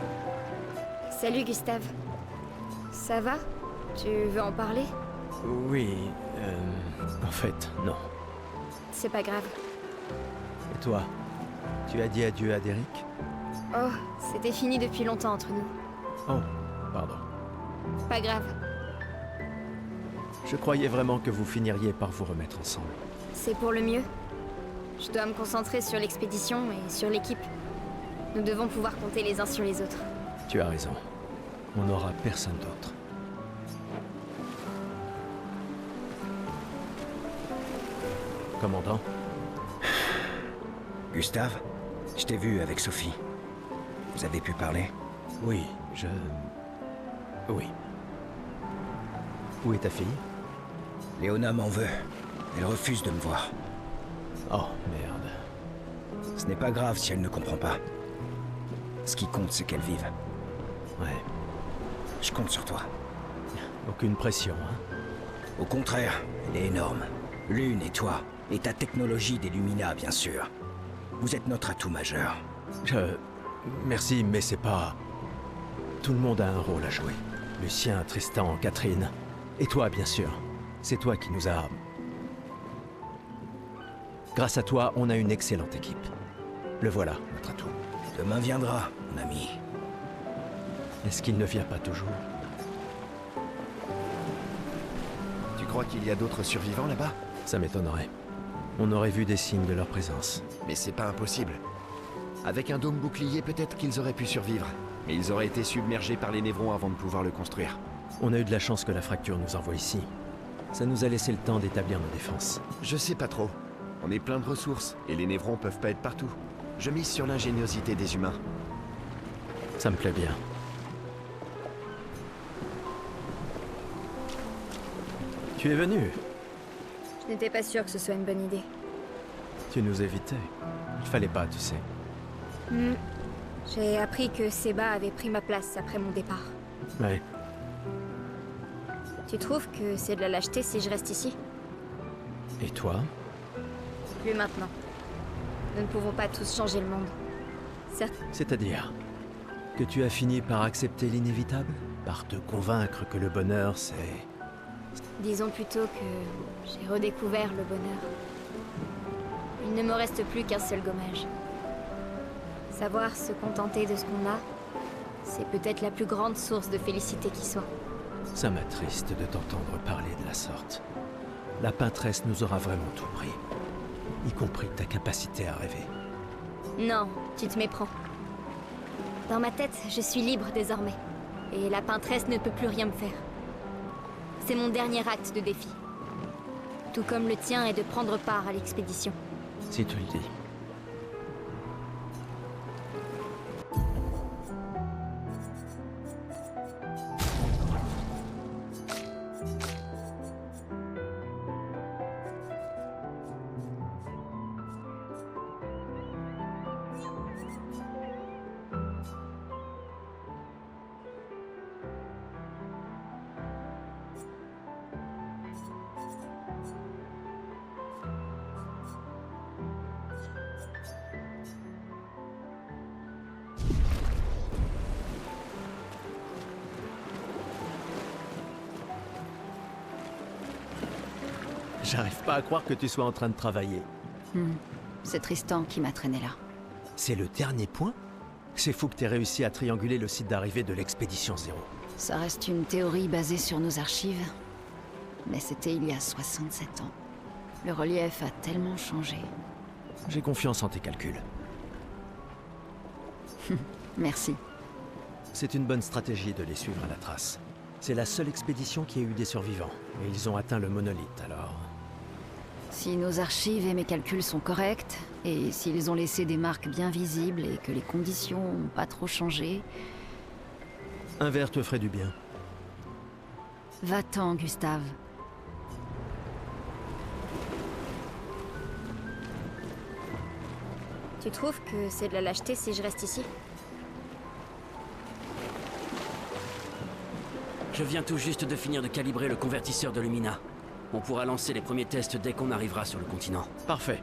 Salut Gustave. Ça va? Tu veux en parler? Oui, en fait, non. C'est pas grave. Et toi? Tu as dit adieu à Derek? Oh, c'était fini depuis longtemps entre nous. Oh, pardon. Pas grave. Je croyais vraiment que vous finiriez par vous remettre ensemble. C'est pour le mieux. Je dois me concentrer sur l'expédition et sur l'équipe. Nous devons pouvoir compter les uns sur les autres. Tu as raison. On n'aura personne d'autre. Commandant? Gustave, je t'ai vu avec Sophie. Vous avez pu parler? Oui, Oui. Où est ta fille? Léona m'en veut. Elle refuse de me voir. Oh, merde. Ce n'est pas grave si elle ne comprend pas. Ce qui compte, c'est qu'elle vive. Ouais. Je compte sur toi. Aucune pression, hein? Au contraire, elle est énorme. Lune et toi, et ta technologie des Lumina, bien sûr. Vous êtes notre atout majeur. Merci, mais c'est pas... Tout le monde a un rôle à jouer. Lucien, Tristan, Catherine. Et toi, bien sûr. C'est toi qui nous as... Grâce à toi, on a une excellente équipe. Le voilà, notre atout. Demain viendra, mon ami. Est-ce qu'il ne vient pas toujours? Tu crois qu'il y a d'autres survivants là-bas? Ça m'étonnerait. On aurait vu des signes de leur présence. Mais c'est pas impossible. Avec un dôme bouclier, peut-être qu'ils auraient pu survivre. Mais ils auraient été submergés par les névrons avant de pouvoir le construire. On a eu de la chance que la fracture nous envoie ici. Ça nous a laissé le temps d'établir nos défenses. Je sais pas trop. On est plein de ressources, et les névrons peuvent pas être partout. Je mise sur l'ingéniosité des humains. Ça me plaît bien. Tu es venu. Je n'étais pas sûre que ce soit une bonne idée. Tu nous évitais. Il fallait pas, tu sais. J'ai appris que Seba avait pris ma place après mon départ. Ouais. Tu trouves que c'est de la lâcheté si je reste ici? Et toi? Plus maintenant. Nous ne pouvons pas tous changer le monde. Certes, C'est-à-dire que tu as fini par accepter l'inévitable? Par te convaincre que le bonheur, c'est... disons plutôt que j'ai redécouvert le bonheur. Il ne me reste plus qu'un seul gommage. Savoir se contenter de ce qu'on a, c'est peut-être la plus grande source de félicité qui soit. Ça m'attriste de t'entendre parler de la sorte. La peintresse nous aura vraiment tout pris, y compris ta capacité à rêver. Non, tu te méprends. Dans ma tête, je suis libre désormais. Et la peintresse ne peut plus rien me faire. C'est mon dernier acte de défi. Tout comme le tien est de prendre part à l'expédition. Si tu le dis. J'arrive pas à croire que tu sois en train de travailler. C'est Tristan qui m'a traîné là. C'est le dernier point? C'est fou que t'aies réussi à trianguler le site d'arrivée de l'expédition 0. Ça reste une théorie basée sur nos archives, mais c'était il y a 67 ans. Le relief a tellement changé. J'ai confiance en tes calculs. Merci. C'est une bonne stratégie de les suivre à la trace. C'est la seule expédition qui a eu des survivants, et ils ont atteint le monolithe, alors... Si nos archives et mes calculs sont corrects, et s'ils ont laissé des marques bien visibles et que les conditions n'ont pas trop changé... Un verre te ferait du bien. Va-t'en, Gustave. Tu trouves que c'est de la lâcheté si je reste ici? Je viens tout juste de finir de calibrer le convertisseur de Lumina. On pourra lancer les premiers tests dès qu'on arrivera sur le continent. Parfait.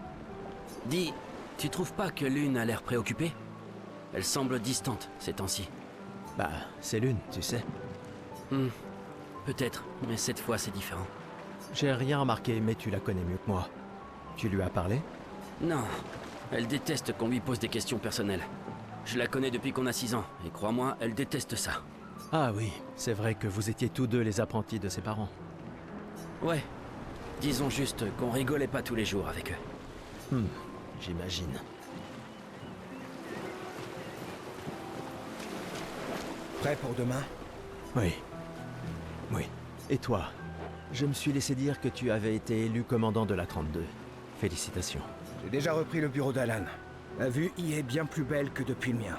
Dis, tu trouves pas que Lune a l'air préoccupée? Elle semble distante ces temps-ci. Bah, c'est Lune, tu sais. Peut-être, mais cette fois c'est différent. J'ai rien remarqué, mais tu la connais mieux que moi. Tu lui as parlé? Non, elle déteste qu'on lui pose des questions personnelles. Je la connais depuis qu'on a 6 ans, et crois-moi, elle déteste ça. Ah oui, c'est vrai que vous étiez tous deux les apprentis de ses parents. Ouais, disons juste qu'on rigolait pas tous les jours avec eux. J'imagine. Prêt pour demain? Oui. Oui. Et toi? Je me suis laissé dire que tu avais été élu commandant de la 32. Félicitations. J'ai déjà repris le bureau d'Alan. La vue y est bien plus belle que depuis le mien.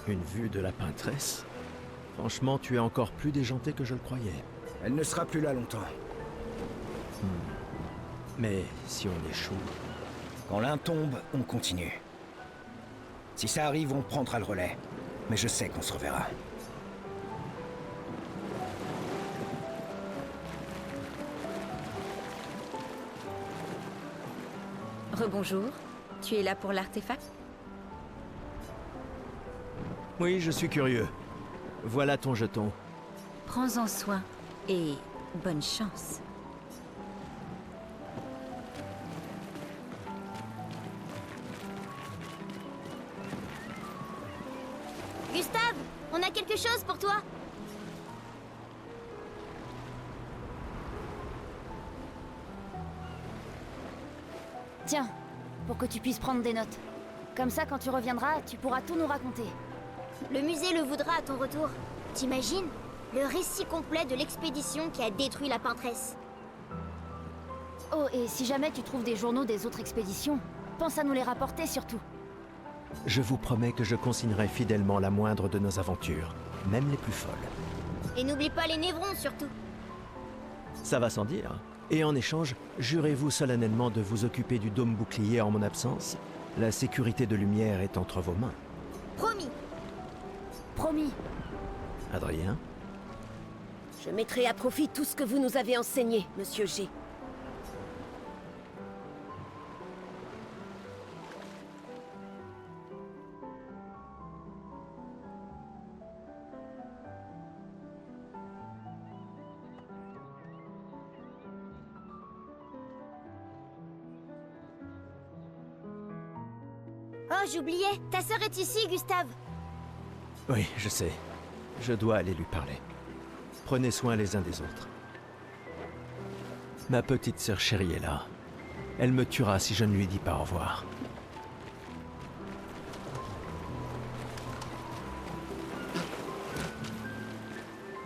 Une vue de la peintresse? Franchement, tu es encore plus déjanté que je le croyais. Elle ne sera plus là longtemps. Mais si on échoue... Quand l'un tombe, on continue. Si ça arrive, on prendra le relais. Mais je sais qu'on se reverra. Rebonjour. Tu es là pour l'artefact? Oui, je suis curieux. Voilà ton jeton. Prends-en soin et bonne chance. Gustave, on a quelque chose pour toi. Tiens, pour que tu puisses prendre des notes. Comme ça, quand tu reviendras, tu pourras tout nous raconter. Le musée le voudra à ton retour. T'imagines? Le récit complet de l'expédition qui a détruit la peintresse. Oh, et si jamais tu trouves des journaux des autres expéditions, pense à nous les rapporter surtout. Je vous promets que je consignerai fidèlement la moindre de nos aventures, même les plus folles. Et n'oublie pas les névrons surtout. Ça va sans dire. Et en échange, jurez-vous solennellement de vous occuper du dôme bouclier en mon absence? La sécurité de Lumière est entre vos mains. Promis. Promis. Adrien? Je mettrai à profit tout ce que vous nous avez enseigné, Monsieur G. Oh, j'oubliais, ta sœur est ici, Gustave. Oui, je sais. Je dois aller lui parler. Prenez soin les uns des autres. Ma petite sœur chérie est là. Elle me tuera si je ne lui dis pas au revoir.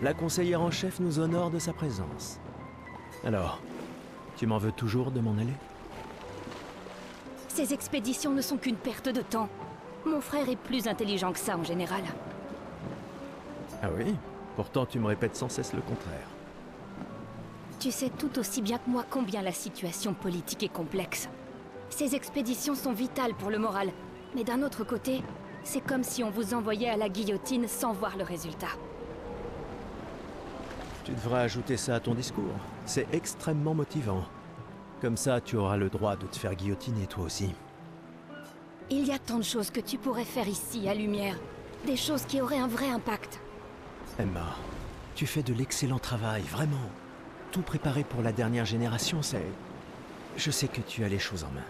La conseillère en chef nous honore de sa présence. Alors, tu m'en veux toujours de m'en aller? Ces expéditions ne sont qu'une perte de temps. Mon frère est plus intelligent que ça en général. Ah oui? Pourtant tu me répètes sans cesse le contraire. Tu sais tout aussi bien que moi combien la situation politique est complexe. Ces expéditions sont vitales pour le moral, mais d'un autre côté, c'est comme si on vous envoyait à la guillotine sans voir le résultat. Tu devrais ajouter ça à ton discours. C'est extrêmement motivant. Comme ça, tu auras le droit de te faire guillotiner toi aussi. Il y a tant de choses que tu pourrais faire ici, à Lumière. Des choses qui auraient un vrai impact. Emma, tu fais de l'excellent travail, vraiment. Tout préparé pour la dernière génération, c'est... Je sais que tu as les choses en main.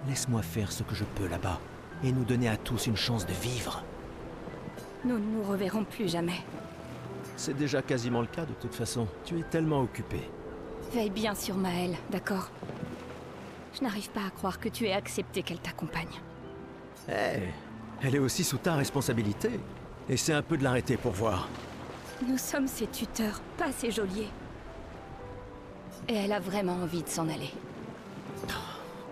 Laisse-moi faire ce que je peux là-bas, et nous donner à tous une chance de vivre. Nous ne nous reverrons plus jamais. C'est déjà quasiment le cas de toute façon. Tu es tellement occupé. Veille bien sur Maëlle, d'accord? Je n'arrive pas à croire que tu aies accepté qu'elle t'accompagne. Elle est aussi sous ta responsabilité. Essaie un peu de l'arrêter pour voir. Nous sommes ses tuteurs, pas ses geôliers. Et elle a vraiment envie de s'en aller.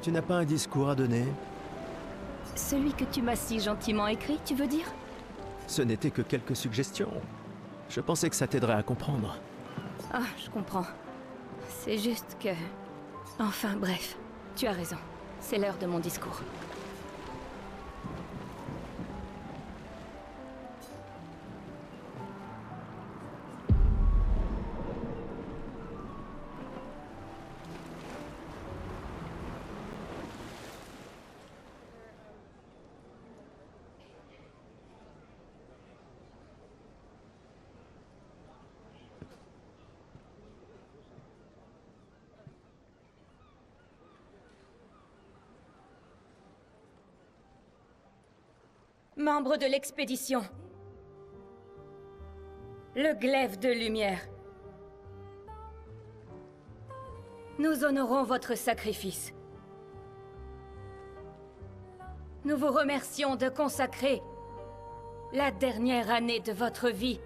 Tu n'as pas un discours à donner? Celui que tu m'as si gentiment écrit, tu veux dire? Ce n'était que quelques suggestions. Je pensais que ça t'aiderait à comprendre. Ah, je comprends. C'est juste que... Enfin, bref. Tu as raison. C'est l'heure de mon discours. Membre de l'expédition. Le glaive de lumière. Nous honorons votre sacrifice. Nous vous remercions de consacrer la dernière année de votre vie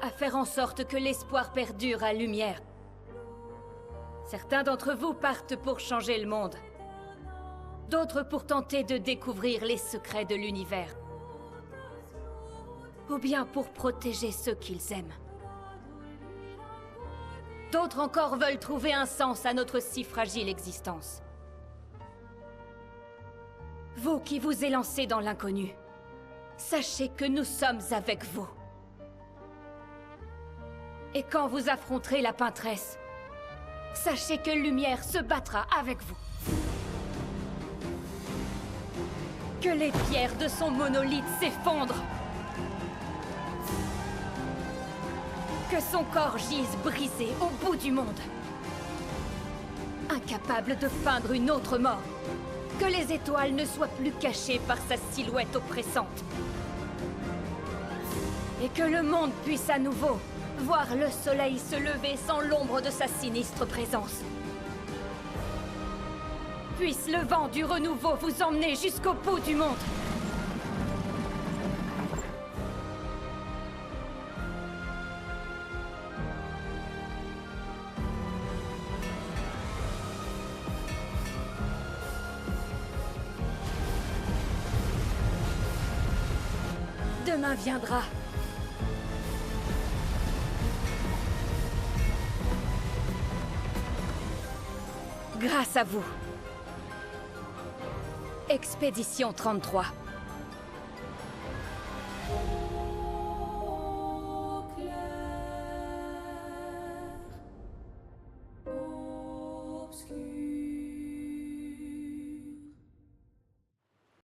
à faire en sorte que l'espoir perdure à lumière. Certains d'entre vous partent pour changer le monde. D'autres pour tenter de découvrir les secrets de l'univers. Ou bien pour protéger ceux qu'ils aiment. D'autres encore veulent trouver un sens à notre si fragile existence. Vous qui vous élancez dans l'inconnu, sachez que nous sommes avec vous. Et quand vous affronterez la Peintresse, sachez que Lumière se battra avec vous. Que les pierres de son monolithe s'effondrent. Que son corps gise brisé au bout du monde. Incapable de feindre une autre mort. Que les étoiles ne soient plus cachées par sa silhouette oppressante. Et que le monde puisse à nouveau voir le soleil se lever sans l'ombre de sa sinistre présence. Puisse le vent du renouveau vous emmener jusqu'au bout du monde. Demain viendra. Grâce à vous. Expédition 33. obscur.